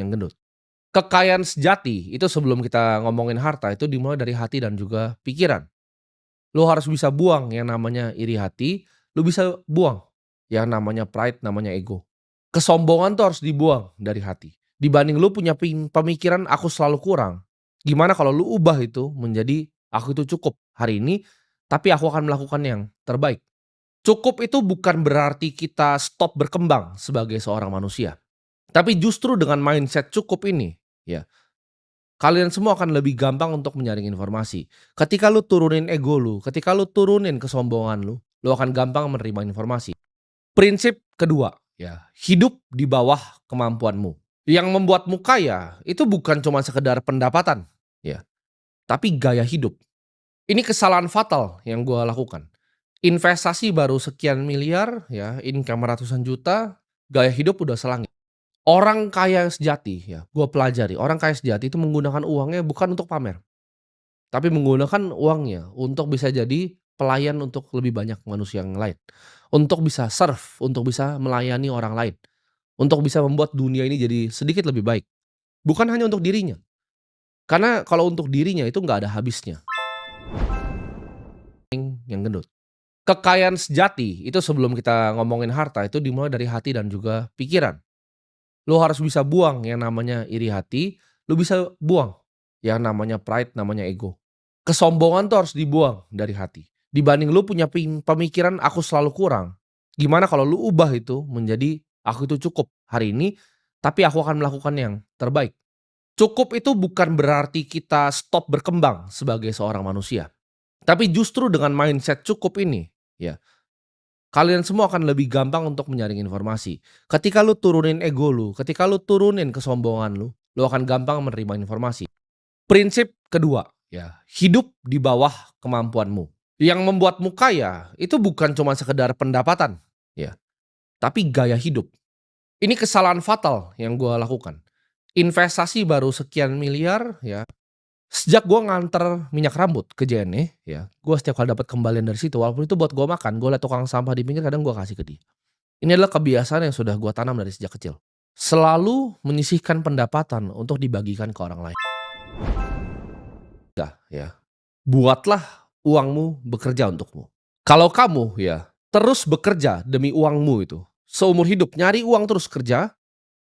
yang gendut. Kekayaan sejati itu sebelum kita ngomongin harta itu dimulai dari hati dan juga pikiran. Lu harus bisa buang yang namanya iri hati, lu bisa buang yang namanya pride, namanya ego. Kesombongan tuh harus dibuang dari hati. Dibanding lu punya pemikiran aku selalu kurang. Gimana kalau lu ubah itu menjadi aku itu cukup hari ini, tapi aku akan melakukan yang terbaik. Cukup itu bukan berarti kita stop berkembang sebagai seorang manusia. Tapi justru dengan mindset cukup ini, ya, kalian semua akan lebih gampang untuk menyaring informasi. Ketika lu turunin ego lu, ketika lu turunin kesombongan lu akan gampang menerima informasi. Prinsip kedua, ya, hidup di bawah kemampuanmu. Yang membuatmu kaya itu bukan cuma sekedar pendapatan, ya, tapi gaya hidup. Ini kesalahan fatal yang gua lakukan. Investasi baru sekian miliar, ya, income ratusan juta, gaya hidup udah selangit. Orang kaya sejati, ya, gua pelajari, orang kaya sejati itu menggunakan uangnya bukan untuk pamer, tapi menggunakan uangnya untuk bisa jadi pelayan untuk lebih banyak manusia yang lain. Untuk bisa serve, untuk bisa melayani orang lain. Untuk bisa membuat dunia ini jadi sedikit lebih baik. Bukan hanya untuk dirinya. Karena kalau untuk dirinya itu nggak ada habisnya. Yang gendut. Kekayaan sejati itu sebelum kita ngomongin harta itu dimulai dari hati dan juga pikiran. Lu harus bisa buang yang namanya iri hati, lu bisa buang yang namanya pride, namanya ego. Kesombongan tuh harus dibuang dari hati. Dibanding lu punya pemikiran aku selalu kurang. Gimana kalau lu ubah itu menjadi aku itu cukup hari ini, tapi aku akan melakukan yang terbaik. Cukup itu bukan berarti kita stop berkembang sebagai seorang manusia. Tapi justru dengan mindset cukup ini, ya, kalian semua akan lebih gampang untuk menyaring informasi. Ketika lu turunin ego lu, ketika lu turunin kesombongan lu akan gampang menerima informasi. Prinsip kedua, ya, hidup di bawah kemampuanmu. Yang membuatmu kaya itu bukan cuma sekedar pendapatan, ya, tapi gaya hidup. Ini kesalahan fatal yang gua lakukan. Investasi baru sekian miliar, ya. Sejak gua nganter minyak rambut ke JNE, ya, gua setiap kali dapat kembalian dari situ walaupun itu buat gua makan, gua liat tukang sampah di pinggir kadang gua kasih ke dia. Ini adalah kebiasaan yang sudah gua tanam dari sejak kecil. Selalu menyisihkan pendapatan untuk dibagikan ke orang lain. Ya, buatlah uangmu bekerja untukmu. Kalau kamu, ya, terus bekerja demi uangmu itu, seumur hidup nyari uang terus kerja,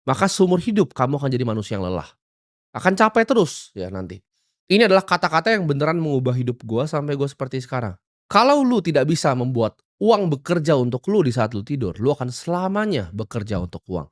maka seumur hidup kamu akan jadi manusia yang lelah. Akan capek terus ya nanti. Ini adalah kata-kata yang beneran mengubah hidup gua sampai gua seperti sekarang. Kalau lu tidak bisa membuat uang bekerja untuk lu di saat lu tidur, lu akan selamanya bekerja untuk uang.